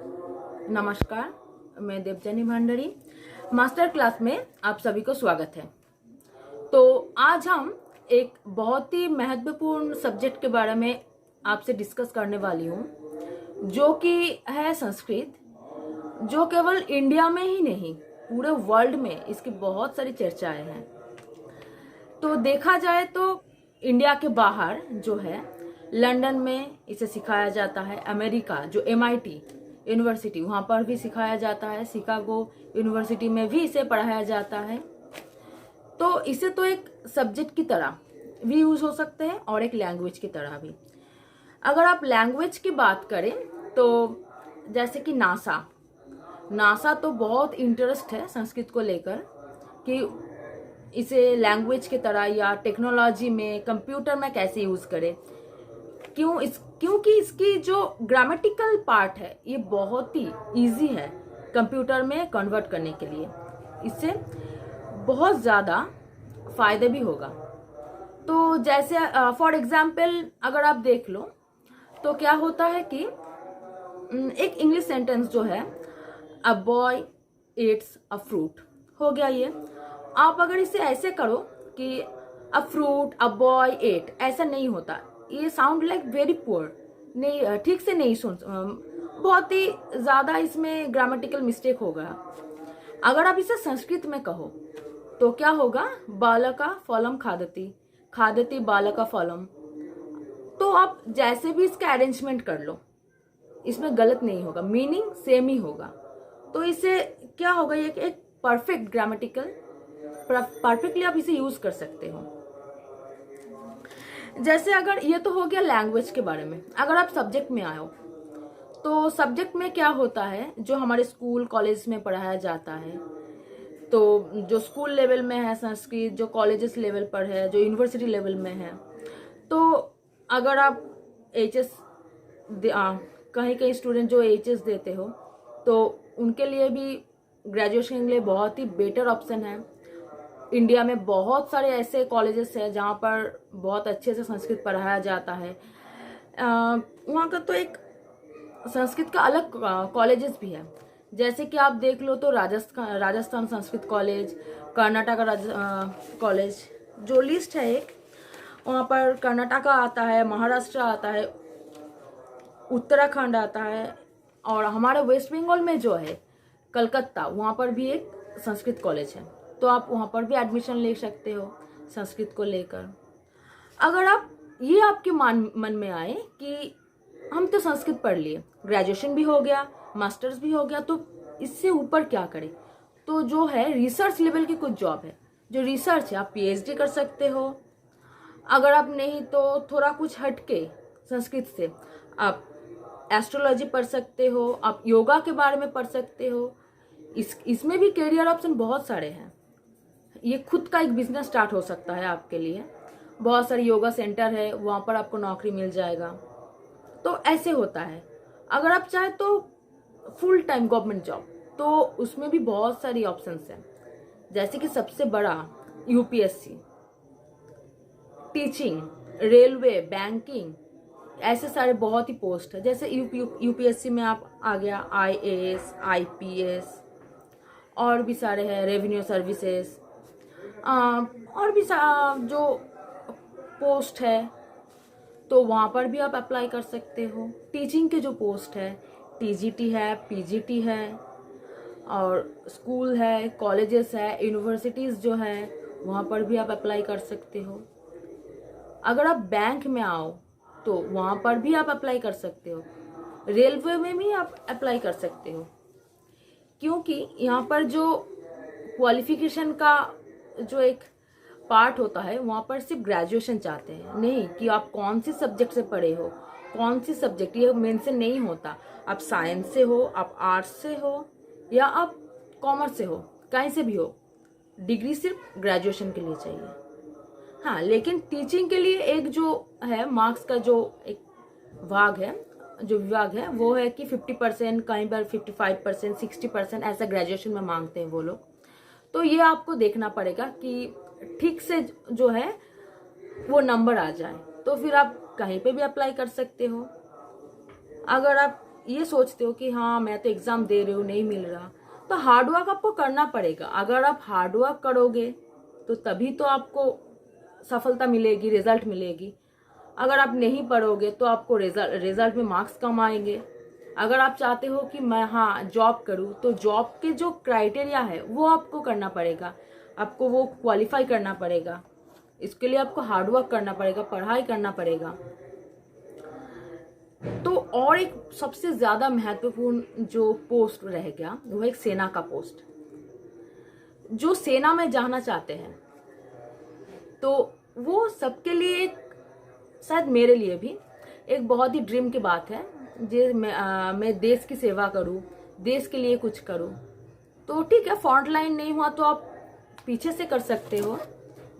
नमस्कार, मैं Devyani Bhandari. Master class में आप सभी को स्वागत है। तो आज हम एक बहुत ही महत्वपूर्ण सब्जेक्ट के बारे में आपसे डिस्कस करने वाली हूँ, जो कि है संस्कृत, जो केवल इंडिया में ही नहीं पूरे वर्ल्ड में इसकी बहुत सारी चर्चाएं हैं। तो देखा जाए तो इंडिया के बाहर जो है लंदन में इसे सिखाया जाता है, अमेरिका जो MIT यूनिवर्सिटी वहाँ पर भी सिखाया जाता है, शिकागो यूनिवर्सिटी में भी इसे पढ़ाया जाता है। तो इसे तो एक सब्जेक्ट की तरह भी यूज हो सकते हैं और एक लैंग्वेज की तरह भी। अगर आप लैंग्वेज की बात करें तो जैसे कि नासा तो बहुत इंटरेस्ट है संस्कृत को लेकर कि इसे लैंग्वेज की तरह या टेक्नोलॉजी में, कंप्यूटर में कैसे यूज करें। क्योंकि इसकी जो ग्रामेटिकल पार्ट है ये बहुत ही इजी है कंप्यूटर में कन्वर्ट करने के लिए। इससे बहुत ज़्यादा फायदे भी होगा। तो जैसे फॉर एग्जाम्पल अगर आप देख लो तो क्या होता है कि एक इंग्लिश सेंटेंस जो है a boy Yeats a fruit हो गया। ये आप अगर इसे ऐसे करो कि a fruit a boy eight, ऐसा नहीं होता। ये साउंड लाइक वेरी पुअर, नहीं ठीक से नहीं सुन, बहुत ही ज्यादा इसमें ग्रामेटिकल मिस्टेक होगा। अगर आप इसे संस्कृत में कहो तो क्या होगा, बालका फलम खादती, खादती बालका फलम। तो आप जैसे भी इसका अरेंजमेंट कर लो इसमें गलत नहीं होगा, मीनिंग सेम ही होगा। तो इसे क्या होगा, ये एक परफेक्ट ग्रामेटिकल, परफेक्टली आप इसे यूज कर सकते हो। जैसे अगर ये तो हो गया लैंग्वेज के बारे में। अगर आप सब्जेक्ट में आए हो तो सब्जेक्ट में क्या होता है, जो हमारे स्कूल कॉलेज में पढ़ाया जाता है, तो जो स्कूल लेवल में है संस्कृत, जो कॉलेजेस लेवल पर है, जो यूनिवर्सिटी लेवल में है। तो अगर आप HS कहीं कहीं स्टूडेंट जो HS देते हो तो उनके लिए भी ग्रेजुएशन के लिए बहुत ही बेटर ऑप्शन है। इंडिया में बहुत सारे ऐसे कॉलेजेस हैं जहाँ पर बहुत अच्छे से संस्कृत पढ़ाया जाता है। वहाँ का तो एक संस्कृत का अलग कॉलेजेस भी है। जैसे कि आप देख लो तो राजस्थान संस्कृत कॉलेज, कर्नाटक कॉलेज, जो लिस्ट है एक, वहाँ पर कर्नाटका आता है, महाराष्ट्र आता है, उत्तराखंड आता है, और हमारे वेस्ट बंगाल में जो है कलकत्ता, वहाँ पर भी एक संस्कृत कॉलेज है। तो आप वहाँ पर भी एडमिशन ले सकते हो संस्कृत को लेकर। अगर आप ये आपके मन में आए कि हम तो संस्कृत पढ़ लिए, ग्रेजुएशन भी हो गया, मास्टर्स भी हो गया, तो इससे ऊपर क्या करें, तो जो है रिसर्च लेवल की कुछ जॉब है, जो रिसर्च है, आप PhD कर सकते हो। अगर आप नहीं तो थोड़ा कुछ हटके संस्कृत से आप एस्ट्रोलॉजी पढ़ सकते हो, आप योगा के बारे में पढ़ सकते हो। इसमें भी करियर ऑप्शन बहुत सारे हैं। ये खुद का एक बिजनेस स्टार्ट हो सकता है आपके लिए। बहुत सारे योगा सेंटर है, वहाँ पर आपको नौकरी मिल जाएगा। तो ऐसे होता है। अगर आप चाहे तो फुल टाइम गवर्नमेंट जॉब, तो उसमें भी बहुत सारी ऑप्शंस हैं। जैसे कि सबसे बड़ा UPSC, टीचिंग, रेलवे, बैंकिंग, ऐसे सारे बहुत ही पोस्ट है। जैसे UPSC में आप आ गया IAS, IPS, और भी सारे हैं, रेवेन्यू सर्विसेज, और भी जो पोस्ट है, तो वहाँ पर भी आप अप्लाई कर सकते हो। टीचिंग के जो पोस्ट है, TGT है, PGT है, और स्कूल है, कॉलेजेस है, यूनिवर्सिटीज़ जो है, वहाँ पर भी आप अप्लाई कर सकते हो। अगर आप बैंक में आओ तो वहाँ पर भी आप अप्लाई कर सकते हो। रेलवे में भी आप अप्लाई कर सकते हो, क्योंकि यहाँ पर जो क्वालिफिकेशन का जो एक पार्ट होता है, वहाँ पर सिर्फ ग्रेजुएशन चाहते हैं, नहीं कि आप कौन सी सब्जेक्ट से पढ़े हो, कौन सी सब्जेक्ट, ये मेंशन नहीं होता। आप साइंस से हो, आप आर्ट्स से हो, या आप कॉमर्स से हो, कहीं से भी हो, डिग्री सिर्फ ग्रेजुएशन के लिए चाहिए। हाँ, लेकिन टीचिंग के लिए एक जो है मार्क्स का जो एक विभाग है वो है कि 50%, कहीं पर 55%, 60% ऐसा ग्रेजुएशन में मांगते हैं वो लोग। तो ये आपको देखना पड़ेगा कि ठीक से जो है वो नंबर आ जाए, तो फिर आप कहीं पे भी अप्लाई कर सकते हो। अगर आप ये सोचते हो कि हाँ मैं तो एग्ज़ाम दे रही हूँ, नहीं मिल रहा, तो हार्डवर्क आपको करना पड़ेगा। अगर आप हार्डवर्क करोगे तो तभी तो आपको सफलता मिलेगी, रिजल्ट मिलेगी। अगर आप नहीं पढ़ोगे तो आपको रिजल्ट में मार्क्स कम आएंगे। अगर आप चाहते हो कि मैं हाँ जॉब करूँ, तो जॉब के जो क्राइटेरिया है वो आपको करना पड़ेगा, आपको वो क्वालिफाई करना पड़ेगा। इसके लिए आपको हार्डवर्क करना पड़ेगा, पढ़ाई करना पड़ेगा। तो और एक सबसे ज़्यादा महत्वपूर्ण जो पोस्ट रह गया वो एक सेना का पोस्ट। जो सेना में जाना चाहते हैं तो वो सबके लिए एक, शायद मेरे लिए भी एक बहुत ही ड्रीम की बात है। मैं देश की सेवा करूं, देश के लिए कुछ करूं। तो ठीक है, फ्रंट लाइन नहीं हुआ तो आप पीछे से कर सकते हो।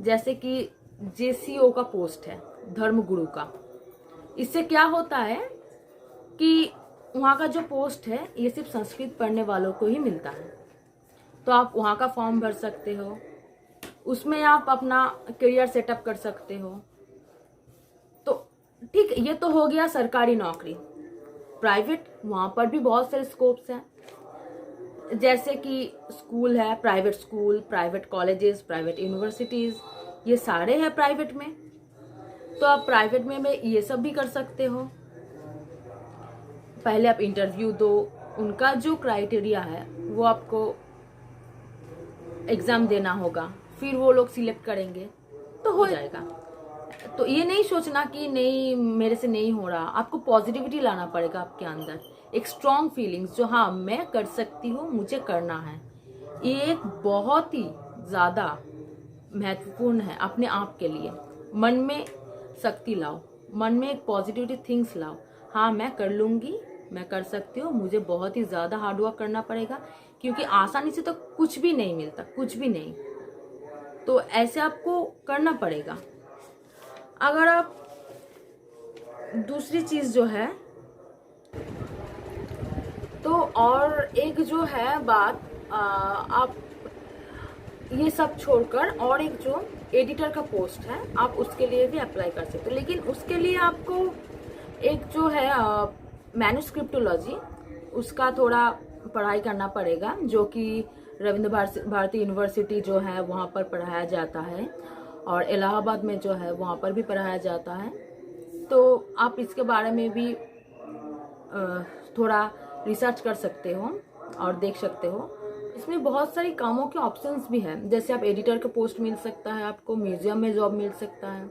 जैसे कि जेसीओ का पोस्ट है, धर्मगुरु का। इससे क्या होता है कि वहाँ का जो पोस्ट है ये सिर्फ संस्कृत पढ़ने वालों को ही मिलता है। तो आप वहाँ का फॉर्म भर सकते हो, उसमें आप अपना करियर सेटअप कर सकते हो। तो ठीक, ये तो हो गया सरकारी नौकरी। प्राइवेट, वहाँ पर भी बहुत सारे स्कोप्स हैं। जैसे कि स्कूल है, private school, private colleges, private universities, ये सारे हैं प्राइवेट में। तो आप प्राइवेट में ये सब भी कर सकते हो। पहले आप इंटरव्यू दो, उनका जो क्राइटेरिया है वो आपको एग्ज़ाम देना होगा, फिर वो लोग सिलेक्ट करेंगे तो हो जाएगा। तो ये नहीं सोचना कि नहीं मेरे से नहीं हो रहा, आपको पॉजिटिविटी लाना पड़ेगा आपके अंदर, एक स्ट्रॉन्ग फीलिंग्स जो हाँ मैं कर सकती हूँ, मुझे करना है। ये एक बहुत ही ज़्यादा महत्वपूर्ण है अपने आप के लिए। मन में शक्ति लाओ, मन में एक पॉजिटिविटी थिंग्स लाओ, हाँ मैं कर लूँगी, मैं कर सकती हूँ, मुझे बहुत ही ज़्यादा हार्डवर्क करना पड़ेगा, क्योंकि आसानी से तो कुछ भी नहीं मिलता, कुछ भी नहीं। तो ऐसे आपको करना पड़ेगा। अगर आप दूसरी चीज़ जो है तो और एक जो है बात, आप ये सब छोड़कर और एक जो एडिटर का पोस्ट है आप उसके लिए भी अप्लाई कर सकते हो। लेकिन उसके लिए आपको एक जो है मैन्युस्क्रिप्टोलॉजी, उसका थोड़ा पढ़ाई करना पड़ेगा, जो कि रविंद्र भारती यूनिवर्सिटी जो है वहाँ पर पढ़ाया जाता है, और इलाहाबाद में जो है वहाँ पर भी पढ़ाया जाता है। तो आप इसके बारे में भी थोड़ा रिसर्च कर सकते हो और देख सकते हो। इसमें बहुत सारी कामों के ऑप्शंस भी हैं। जैसे आप एडिटर का पोस्ट मिल सकता है, आपको म्यूजियम में जॉब मिल सकता है,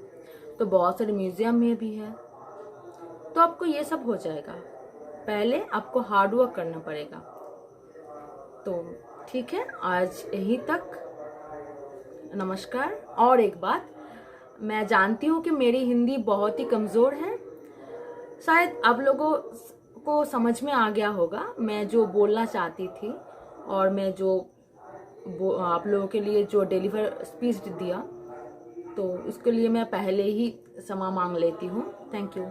तो बहुत सारे म्यूजियम में भी है। तो आपको ये सब हो जाएगा, पहले आपको हार्डवर्क करना पड़ेगा। तो ठीक है, आज यहीं तक, नमस्कार। और एक बात, मैं जानती हूँ कि मेरी हिंदी बहुत ही कमज़ोर है, शायद आप लोगों को समझ में आ गया होगा मैं जो बोलना चाहती थी, और मैं जो आप लोगों के लिए जो डिलीवर स्पीच दिया, तो उसके लिए मैं पहले ही क्षमा मांग लेती हूँ। Thank you.